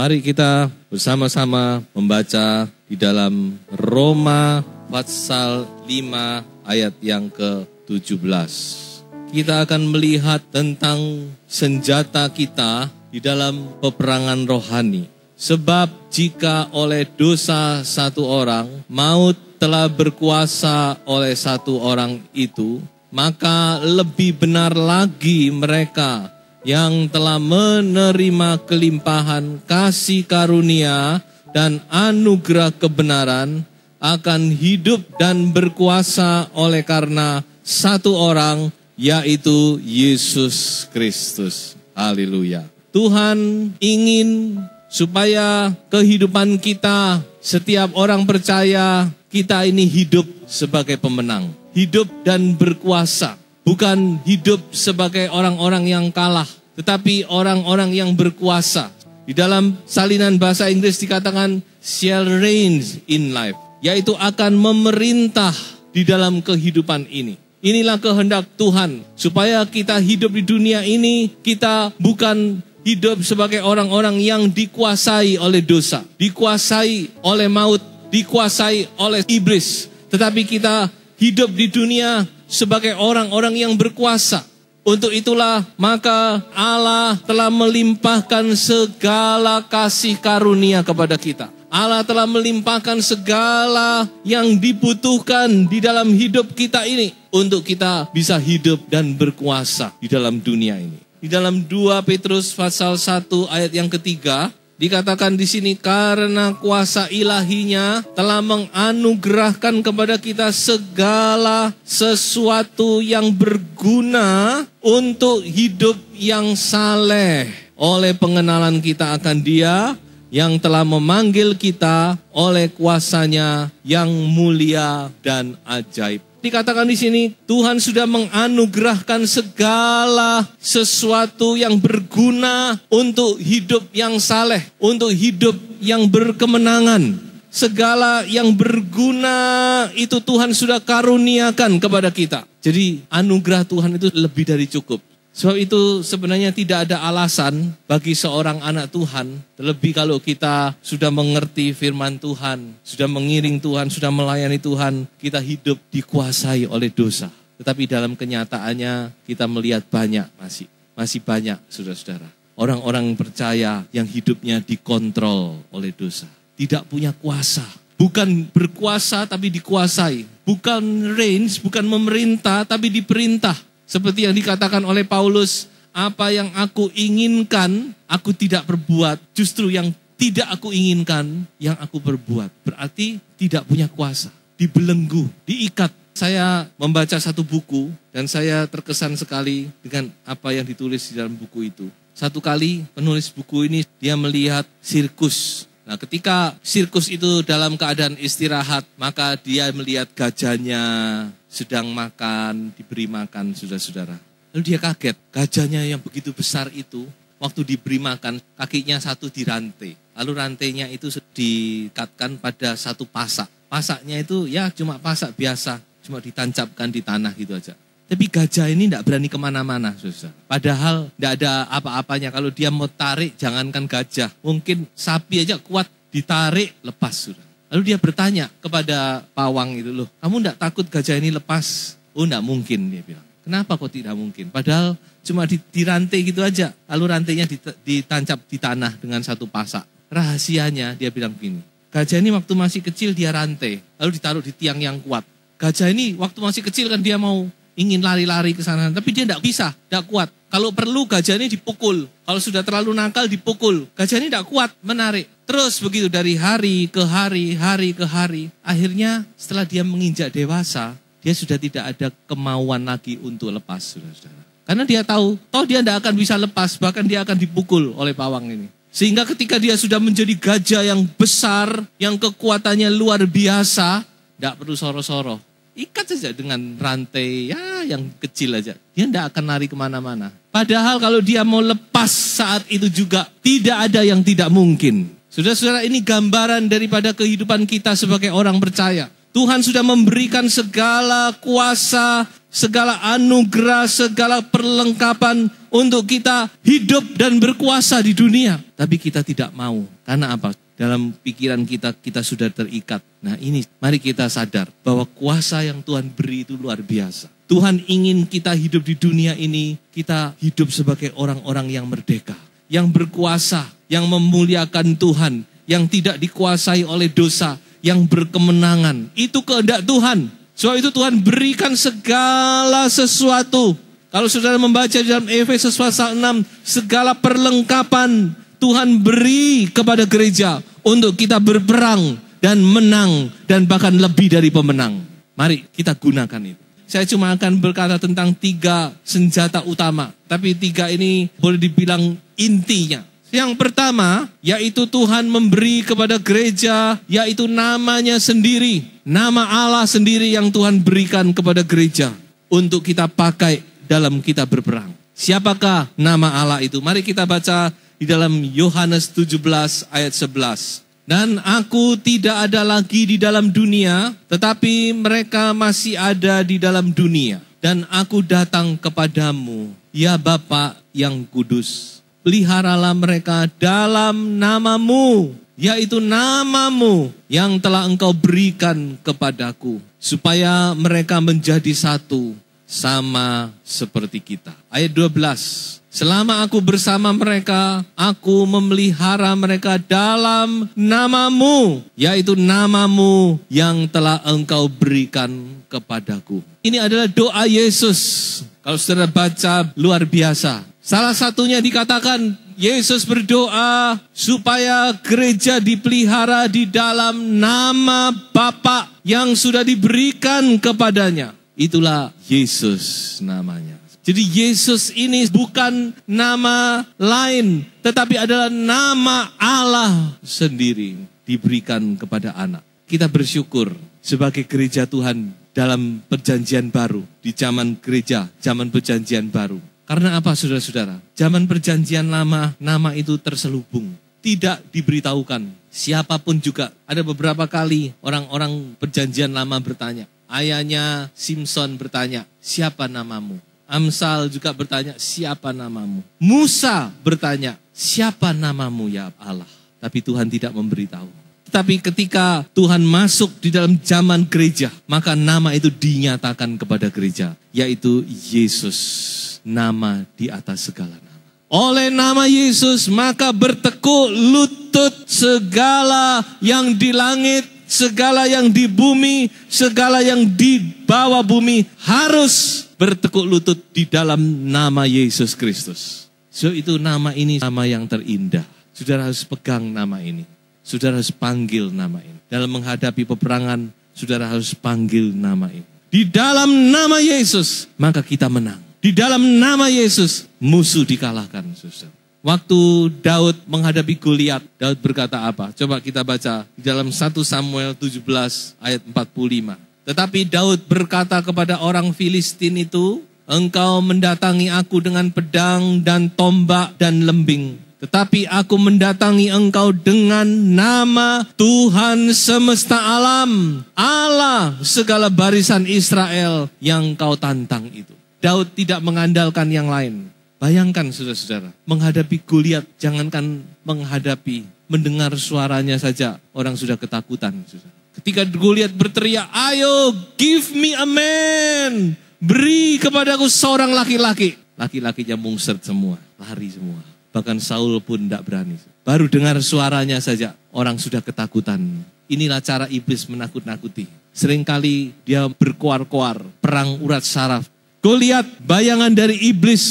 Mari kita bersama-sama membaca di dalam Roma pasal 5 ayat yang ke-17. Kita akan melihat tentang senjata kita di dalam peperangan rohani. Sebab jika oleh dosa satu orang, maut telah berkuasa oleh satu orang itu, maka lebih benar lagi mereka yang telah menerima kelimpahan kasih karunia dan anugerah kebenaran akan hidup dan berkuasa oleh karena satu orang, yaitu Yesus Kristus. Haleluya. Tuhan ingin supaya kehidupan kita, setiap orang percaya, kita ini hidup sebagai pemenang. Hidup dan berkuasa. Bukan hidup sebagai orang-orang yang kalah, tetapi orang-orang yang berkuasa. Di dalam salinan bahasa Inggris dikatakan shall reign in life, yaitu akan memerintah di dalam kehidupan ini. Inilah kehendak Tuhan, supaya kita hidup di dunia ini, kita bukan hidup sebagai orang-orang yang dikuasai oleh dosa, dikuasai oleh maut, dikuasai oleh iblis, tetapi kita hidup di dunia sebagai orang-orang yang berkuasa. Untuk itulah maka Allah telah melimpahkan segala kasih karunia kepada kita. Allah telah melimpahkan segala yang dibutuhkan di dalam hidup kita ini, untuk kita bisa hidup dan berkuasa di dalam dunia ini. Di dalam 2 Petrus pasal 1 ayat yang ketiga, dikatakan di sini, karena kuasa ilahinya telah menganugerahkan kepada kita segala sesuatu yang berguna untuk hidup yang saleh, oleh pengenalan kita akan Dia yang telah memanggil kita oleh kuasanya yang mulia dan ajaib. Dikatakan di sini, Tuhan sudah menganugerahkan segala sesuatu yang berguna untuk hidup yang saleh, untuk hidup yang berkemenangan. Segala yang berguna itu Tuhan sudah karuniakan kepada kita. Jadi anugerah Tuhan itu lebih dari cukup. Sebab itu sebenarnya tidak ada alasan bagi seorang anak Tuhan, terlebih kalau kita sudah mengerti firman Tuhan, sudah mengiring Tuhan, sudah melayani Tuhan, kita hidup dikuasai oleh dosa. Tetapi dalam kenyataannya kita melihat masih banyak saudara-saudara, orang-orang percaya yang hidupnya dikontrol oleh dosa, tidak punya kuasa. Bukan berkuasa tapi dikuasai, bukan reigns, bukan memerintah tapi diperintah. Seperti yang dikatakan oleh Paulus, apa yang aku inginkan, aku tidak perbuat. Justru yang tidak aku inginkan, yang aku perbuat. Berarti tidak punya kuasa, dibelenggu, diikat. Saya membaca satu buku, dan saya terkesan sekali dengan apa yang ditulis di dalam buku itu. Satu kali penulis buku ini, dia melihat sirkus. Nah, ketika sirkus itu dalam keadaan istirahat, maka dia melihat gajahnya sedang makan, diberi makan, saudara-saudara. Lalu dia kaget, gajahnya yang begitu besar itu, waktu diberi makan, kakinya satu dirantai. Lalu rantainya itu diikatkan pada satu pasak. Pasaknya itu ya cuma pasak biasa, cuma ditancapkan di tanah gitu aja. Tapi gajah ini tidak berani kemana-mana, saudara. Padahal tidak ada apa-apanya. Kalau dia mau tarik, jangankan gajah. Mungkin sapi aja kuat, ditarik, lepas, saudara. Lalu dia bertanya kepada pawang itu, loh, kamu tidak takut gajah ini lepas? Oh, tidak mungkin, dia bilang. Kenapa kok tidak mungkin? Padahal cuma dirantai gitu aja. Lalu rantainya ditancap di tanah dengan satu pasak. Rahasianya, dia bilang begini, gajah ini waktu masih kecil dia rantai, lalu ditaruh di tiang yang kuat. Gajah ini waktu masih kecil kan dia ingin lari-lari ke sana, tapi dia tidak bisa, tidak kuat. Kalau perlu gajah ini dipukul. Kalau sudah terlalu nakal dipukul. Gajah ini tidak kuat menarik. Terus begitu dari hari ke hari, hari ke hari. Akhirnya setelah dia menginjak dewasa, dia sudah tidak ada kemauan lagi untuk lepas, saudara-saudara. Karena dia tahu, toh dia tidak akan bisa lepas, bahkan dia akan dipukul oleh pawang ini. Sehingga ketika dia sudah menjadi gajah yang besar, yang kekuatannya luar biasa, tidak perlu soro-soro. Ikat saja dengan rantai yang kecil aja. Dia tidak akan lari kemana-mana. Padahal kalau dia mau lepas saat itu juga, tidak ada yang tidak mungkin. Saudara-saudara, ini gambaran daripada kehidupan kita sebagai orang percaya. Tuhan sudah memberikan segala kuasa, segala anugerah, segala perlengkapan untuk kita hidup dan berkuasa di dunia. Tapi kita tidak mau. Karena apa? Dalam pikiran kita, kita sudah terikat. Nah ini, mari kita sadar bahwa kuasa yang Tuhan beri itu luar biasa. Tuhan ingin kita hidup di dunia ini, kita hidup sebagai orang-orang yang merdeka. Yang berkuasa, yang memuliakan Tuhan, yang tidak dikuasai oleh dosa, yang berkemenangan. Itu kehendak Tuhan. Sebab itu Tuhan berikan segala sesuatu. Kalau saudara membaca dalam Efesus pasal 6, segala perlengkapan Tuhan beri kepada gereja untuk kita berperang dan menang dan bahkan lebih dari pemenang. Mari kita gunakan itu. Saya cuma akan berkata tentang 3 senjata utama. Tapi 3 ini boleh dibilang intinya. Yang pertama, yaitu Tuhan memberi kepada gereja, yaitu namanya sendiri. Nama Allah sendiri yang Tuhan berikan kepada gereja. Untuk kita pakai dalam kita berperang. Siapakah nama Allah itu? Mari kita baca di dalam Yohanes 17 ayat 11. Dan aku tidak ada lagi di dalam dunia, tetapi mereka masih ada di dalam dunia. Dan aku datang kepadamu, ya Bapa yang kudus. Peliharalah mereka dalam namamu, yaitu namamu yang telah engkau berikan kepadaku. Supaya mereka menjadi satu, sama seperti kita. Ayat 12. Selama aku bersama mereka, aku memelihara mereka dalam namamu, yaitu namamu yang telah engkau berikan kepadaku. Ini adalah doa Yesus. Kalau saudara baca, luar biasa. Salah satunya dikatakan, Yesus berdoa supaya gereja dipelihara di dalam nama Bapa yang sudah diberikan kepadanya. Itulah Yesus namanya. Jadi Yesus ini bukan nama lain, tetapi adalah nama Allah sendiri diberikan kepada anak. Kita bersyukur sebagai gereja Tuhan dalam perjanjian baru, di zaman gereja, zaman perjanjian baru. Karena apa saudara-saudara? Zaman perjanjian lama, nama itu terselubung. Tidak diberitahukan. Siapapun juga. Ada beberapa kali orang-orang perjanjian lama bertanya. Ayahnya Simson bertanya, siapa namamu? Amsal juga bertanya, siapa namamu? Musa bertanya, siapa namamu ya Allah? Tapi Tuhan tidak memberitahu. Tapi ketika Tuhan masuk di dalam zaman gereja, maka nama itu dinyatakan kepada gereja, yaitu Yesus, nama di atas segala nama. Oleh nama Yesus, maka bertekuk lutut segala yang di langit, segala yang di bumi, segala yang di bawah bumi harus bertekuk lutut di dalam nama Yesus Kristus. So itu nama ini nama yang terindah. Saudara harus pegang nama ini. Saudara harus panggil nama ini. Dalam menghadapi peperangan, saudara harus panggil nama ini. Di dalam nama Yesus, maka kita menang. Di dalam nama Yesus, musuh dikalahkan, saudara. Waktu Daud menghadapi Goliat, Daud berkata apa? Coba kita baca di dalam 1 Samuel 17 ayat 45. Tetapi Daud berkata kepada orang Filistin itu, engkau mendatangi aku dengan pedang dan tombak dan lembing. Tetapi aku mendatangi engkau dengan nama Tuhan semesta alam, Allah segala barisan Israel yang kau tantang itu. Daud tidak mengandalkan yang lain. Bayangkan saudara-saudara, menghadapi Goliat, jangankan menghadapi, mendengar suaranya saja orang sudah ketakutan. Saudara. Ketika Goliat berteriak, ayo give me a man, beri kepadaku seorang laki-laki. Laki-lakinya mungset semua, lari semua. Bahkan Saul pun tidak berani. Baru dengar suaranya saja, orang sudah ketakutan. Inilah cara iblis menakut-nakuti. Seringkali dia berkoar-koar, perang urat saraf. Goliat, bayangan dari iblis,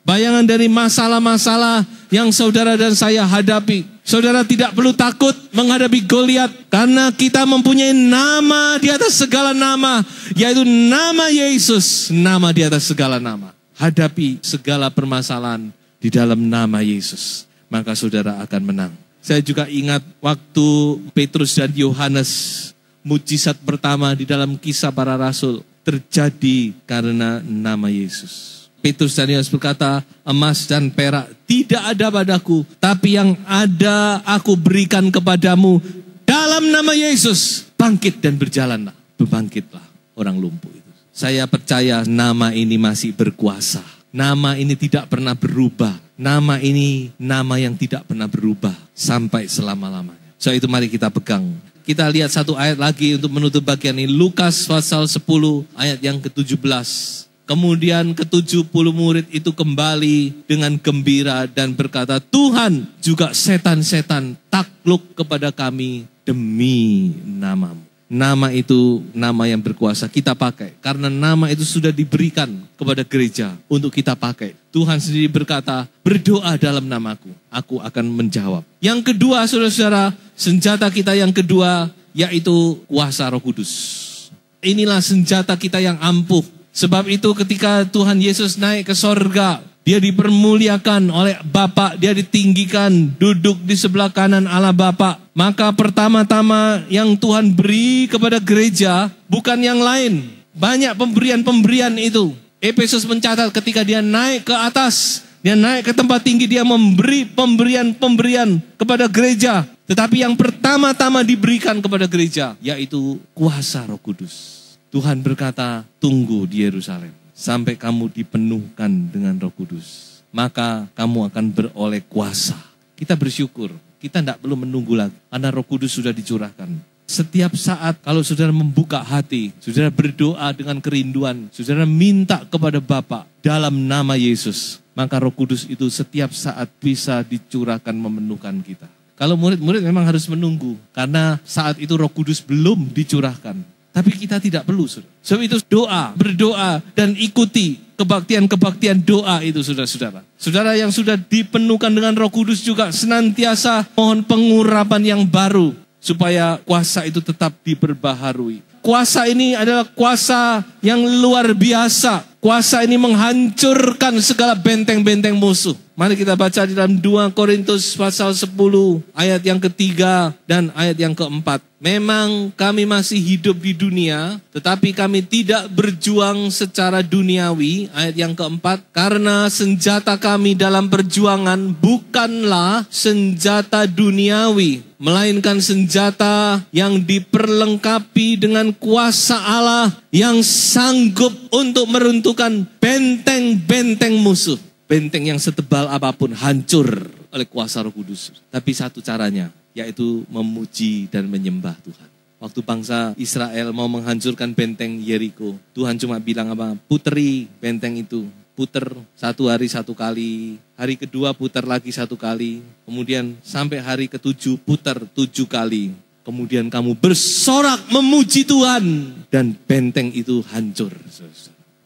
bayangan dari masalah-masalah yang saudara dan saya hadapi. Saudara tidak perlu takut menghadapi Goliat, karena kita mempunyai nama di atas segala nama, yaitu nama Yesus, nama di atas segala nama. Hadapi segala permasalahan di dalam nama Yesus. maka saudara akan menang. Saya juga ingat waktu Petrus dan Yohanes, mujizat pertama di dalam Kisah Para Rasul terjadi karena nama Yesus. Petrus dan Yohanes berkata, emas dan perak tidak ada padaku, tapi yang ada aku berikan kepadamu. Dalam nama Yesus, bangkit dan berjalanlah. Berbangkitlah orang lumpuh itu. Saya percaya nama ini masih berkuasa. Nama ini tidak pernah berubah. Nama ini nama yang tidak pernah berubah sampai selama-lamanya. So itu mari kita pegang. Kita lihat satu ayat lagi untuk menutup bagian ini. Lukas pasal 10 ayat yang ke-17. Kemudian ke-70 murid itu kembali dengan gembira dan berkata, Tuhan, juga setan-setan takluk kepada kami demi namamu. Nama itu nama yang berkuasa kita pakai. Karena nama itu sudah diberikan kepada gereja untuk kita pakai. Tuhan sendiri berkata, berdoa dalam namaku, aku akan menjawab. Yang kedua, saudara-saudara, senjata kita yang kedua, yaitu kuasa Roh Kudus. Inilah senjata kita yang ampuh. Sebab itu ketika Tuhan Yesus naik ke sorga, dia dipermuliakan oleh Bapa, dia ditinggikan, duduk di sebelah kanan Allah Bapa. Maka pertama-tama yang Tuhan beri kepada gereja bukan yang lain. Banyak pemberian-pemberian itu. Efesus mencatat ketika dia naik ke atas, dia naik ke tempat tinggi, dia memberi pemberian-pemberian kepada gereja. Tetapi yang pertama-tama diberikan kepada gereja, yaitu kuasa Roh Kudus. Tuhan berkata, tunggu di Yerusalem sampai kamu dipenuhkan dengan Roh Kudus. Maka kamu akan beroleh kuasa. Kita bersyukur, kita tidak perlu menunggu lagi, karena Roh Kudus sudah dicurahkan. Setiap saat kalau saudara membuka hati, saudara berdoa dengan kerinduan, saudara minta kepada Bapa dalam nama Yesus, maka Roh Kudus itu setiap saat bisa dicurahkan memenuhkan kita. Kalau murid-murid memang harus menunggu, karena saat itu Roh Kudus belum dicurahkan. Tapi kita tidak perlu, saudara. Sebab itu doa, berdoa, dan ikuti kebaktian-kebaktian doa itu, saudara-saudara. Saudara yang sudah dipenuhkan dengan Roh Kudus juga senantiasa mohon pengurapan yang baru, supaya kuasa itu tetap diperbaharui. Kuasa ini adalah kuasa yang luar biasa. Kuasa ini menghancurkan segala benteng-benteng musuh. Mari kita baca di dalam 2 Korintus pasal 10 ayat yang ketiga dan ayat yang keempat. Memang kami masih hidup di dunia, tetapi kami tidak berjuang secara duniawi. Ayat yang keempat, karena senjata kami dalam perjuangan bukanlah senjata duniawi, melainkan senjata yang diperlengkapi dengan kuasa Allah yang sanggup untuk meruntuhkan benteng-benteng musuh. Benteng yang setebal apapun hancur oleh kuasa Roh Kudus. Tapi satu caranya, yaitu memuji dan menyembah Tuhan. Waktu bangsa Israel mau menghancurkan benteng Yeriko, Tuhan cuma bilang apa? Puteri benteng itu. Puter 1 hari 1 kali, hari kedua putar lagi 1 kali, kemudian sampai hari ke-7 putar 7 kali. Kemudian kamu bersorak memuji Tuhan dan benteng itu hancur.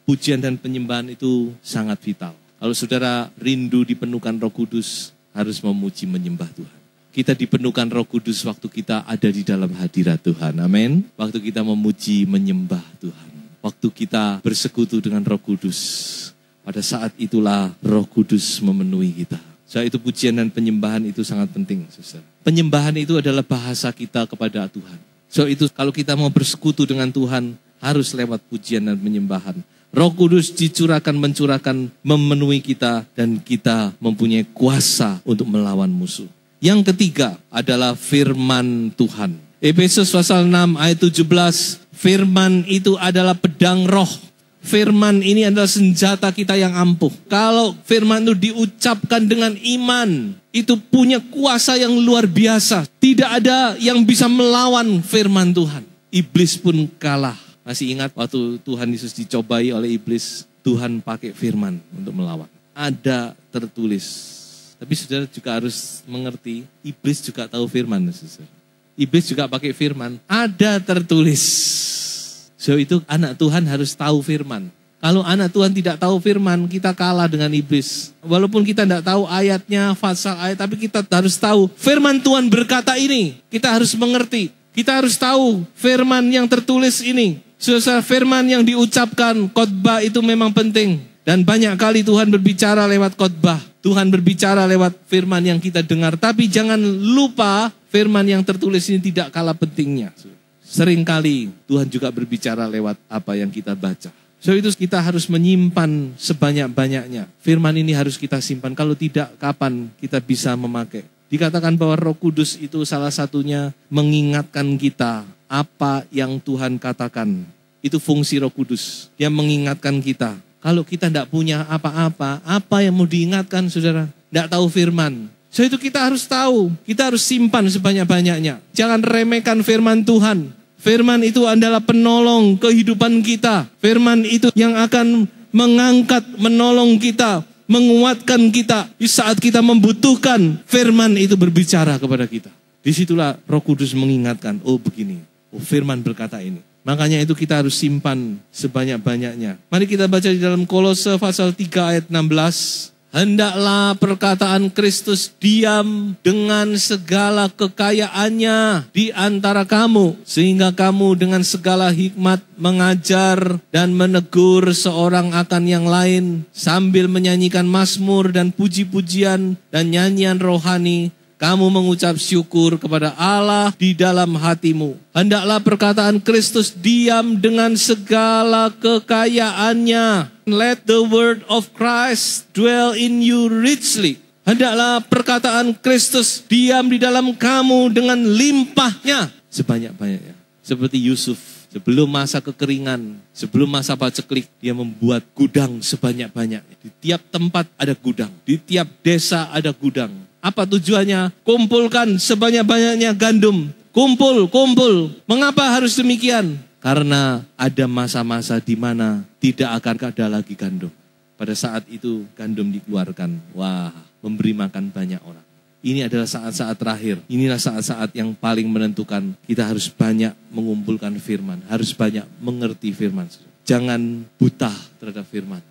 Pujian dan penyembahan itu sangat vital. Kalau saudara rindu dipenuhkan Roh Kudus, harus memuji menyembah Tuhan. Kita dipenuhkan Roh Kudus waktu kita ada di dalam hadirat Tuhan. Amin. Waktu kita memuji menyembah Tuhan. Waktu kita bersekutu dengan Roh Kudus. Pada saat itulah Roh Kudus memenuhi kita. Soal itu pujian dan penyembahan itu sangat penting, saudara. Penyembahan itu adalah bahasa kita kepada Tuhan. Soal itu kalau kita mau bersekutu dengan Tuhan, harus lewat pujian dan penyembahan. Roh Kudus mencurahkan, memenuhi kita, dan kita mempunyai kuasa untuk melawan musuh. Yang ketiga adalah firman Tuhan. Efesus pasal 6 ayat 17, firman itu adalah pedang roh. Firman ini adalah senjata kita yang ampuh. Kalau firman itu diucapkan dengan iman, itu punya kuasa yang luar biasa. Tidak ada yang bisa melawan firman Tuhan. Iblis pun kalah. Masih ingat waktu Tuhan Yesus dicobai oleh iblis, Tuhan pakai firman untuk melawan. Ada tertulis. Tapi saudara juga harus mengerti, iblis juga tahu firman. Saudara. Iblis juga pakai firman, ada tertulis. So itu anak Tuhan harus tahu firman. Kalau anak Tuhan tidak tahu firman, kita kalah dengan iblis. Walaupun kita tidak tahu ayatnya, pasal ayat, tapi kita harus tahu firman Tuhan berkata ini. Kita harus mengerti. Kita harus tahu firman yang tertulis ini. Saudara, firman yang diucapkan, khotbah itu memang penting. Dan banyak kali Tuhan berbicara lewat khotbah. Tuhan berbicara lewat firman yang kita dengar. Tapi jangan lupa firman yang tertulis ini tidak kalah pentingnya. Seringkali Tuhan juga berbicara lewat apa yang kita baca. So itu kita harus menyimpan sebanyak-banyaknya. Firman ini harus kita simpan. Kalau tidak, kapan kita bisa memakai? Dikatakan bahwa Roh Kudus itu salah satunya mengingatkan kita apa yang Tuhan katakan. Itu fungsi Roh Kudus. Dia mengingatkan kita. Kalau kita tidak punya apa-apa, apa yang mau diingatkan, saudara? Tidak tahu firman. So itu kita harus tahu. Kita harus simpan sebanyak-banyaknya. Jangan remehkan firman Tuhan. Firman itu adalah penolong kehidupan kita. Firman itu yang akan mengangkat, menolong kita, menguatkan kita. Di saat kita membutuhkan, firman itu berbicara kepada kita. Disitulah Roh Kudus mengingatkan, oh begini, oh firman berkata ini. Makanya itu kita harus simpan sebanyak-banyaknya. Mari kita baca di dalam Kolose pasal 3 ayat 16. Hendaklah perkataan Kristus diam dengan segala kekayaannya di antara kamu. Sehingga kamu dengan segala hikmat mengajar dan menegur seorang akan yang lain. Sambil menyanyikan mazmur dan puji-pujian dan nyanyian rohani. Kamu mengucap syukur kepada Allah di dalam hatimu. Hendaklah perkataan Kristus diam dengan segala kekayaannya. Let the word of Christ dwell in you richly. Hendaklah perkataan Kristus diam di dalam kamu dengan limpahnya. Sebanyak-banyaknya. Seperti Yusuf. Sebelum masa kekeringan, sebelum masa paceklik, dia membuat gudang sebanyak-banyaknya. Di tiap tempat ada gudang. Di tiap desa ada gudang. Apa tujuannya? Kumpulkan sebanyak-banyaknya gandum. Kumpul. Mengapa harus demikian? Karena ada masa-masa di mana tidak akan ada lagi gandum. Pada saat itu gandum dikeluarkan. Wah, memberi makan banyak orang. Ini adalah saat-saat terakhir. Inilah saat-saat yang paling menentukan. Kita harus banyak mengumpulkan firman. Harus banyak mengerti firman. Jangan buta terhadap firman.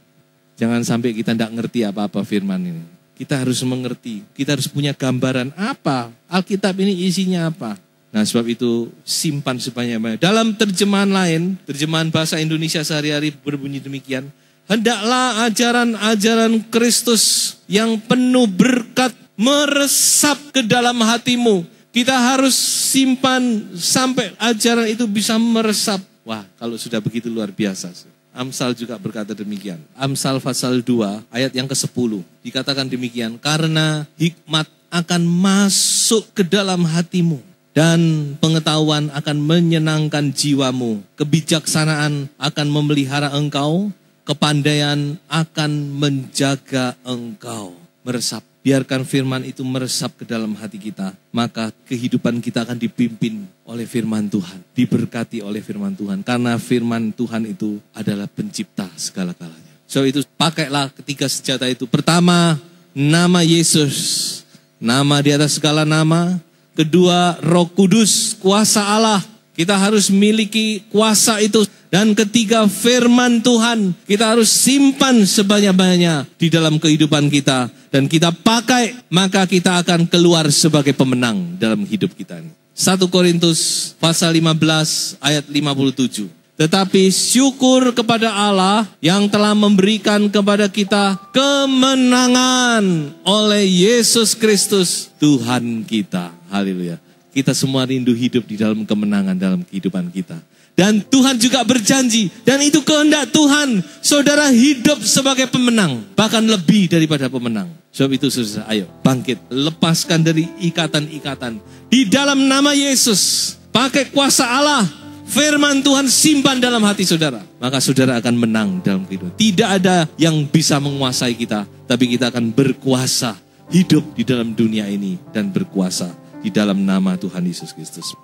Jangan sampai kita tidak ngerti apa-apa firman ini. Kita harus mengerti, kita harus punya gambaran apa, Alkitab ini isinya apa. Nah sebab itu simpan sebanyak-banyaknya. Dalam terjemahan lain, terjemahan bahasa Indonesia sehari-hari berbunyi demikian. Hendaklah ajaran-ajaran Kristus yang penuh berkat meresap ke dalam hatimu. Kita harus simpan sampai ajaran itu bisa meresap. Wah kalau sudah begitu luar biasa. Amsal juga berkata demikian. Amsal pasal 2 ayat yang ke-10. Dikatakan demikian. Karena hikmat akan masuk ke dalam hatimu. Dan pengetahuan akan menyenangkan jiwamu. Kebijaksanaan akan memelihara engkau. Kepandaian akan menjaga engkau. Meresap. Biarkan firman itu meresap ke dalam hati kita. Maka kehidupan kita akan dipimpin oleh firman Tuhan. Diberkati oleh firman Tuhan. Karena firman Tuhan itu adalah pencipta segala-galanya. So itu pakailah ketiga senjata itu. Pertama, nama Yesus. Nama di atas segala nama. Kedua, Roh Kudus, kuasa Allah. Kita harus miliki kuasa itu. Dan ketiga, firman Tuhan. Kita harus simpan sebanyak-banyaknya di dalam kehidupan kita. Dan kita pakai, maka kita akan keluar sebagai pemenang dalam hidup kita. 1 Korintus pasal 15 ayat 57. Tetapi syukur kepada Allah yang telah memberikan kepada kita kemenangan oleh Yesus Kristus Tuhan kita. Haleluya. Kita semua rindu hidup di dalam kemenangan dalam kehidupan kita. Dan Tuhan juga berjanji, dan itu kehendak Tuhan, saudara hidup sebagai pemenang, bahkan lebih daripada pemenang. Sebab itu saudara, ayo bangkit, lepaskan dari ikatan-ikatan. Di dalam nama Yesus, pakai kuasa Allah, firman Tuhan simpan dalam hati saudara. Maka saudara akan menang dalam kehidupan. Tidak ada yang bisa menguasai kita, tapi kita akan berkuasa, hidup di dalam dunia ini, dan berkuasa di dalam nama Tuhan Yesus Kristus.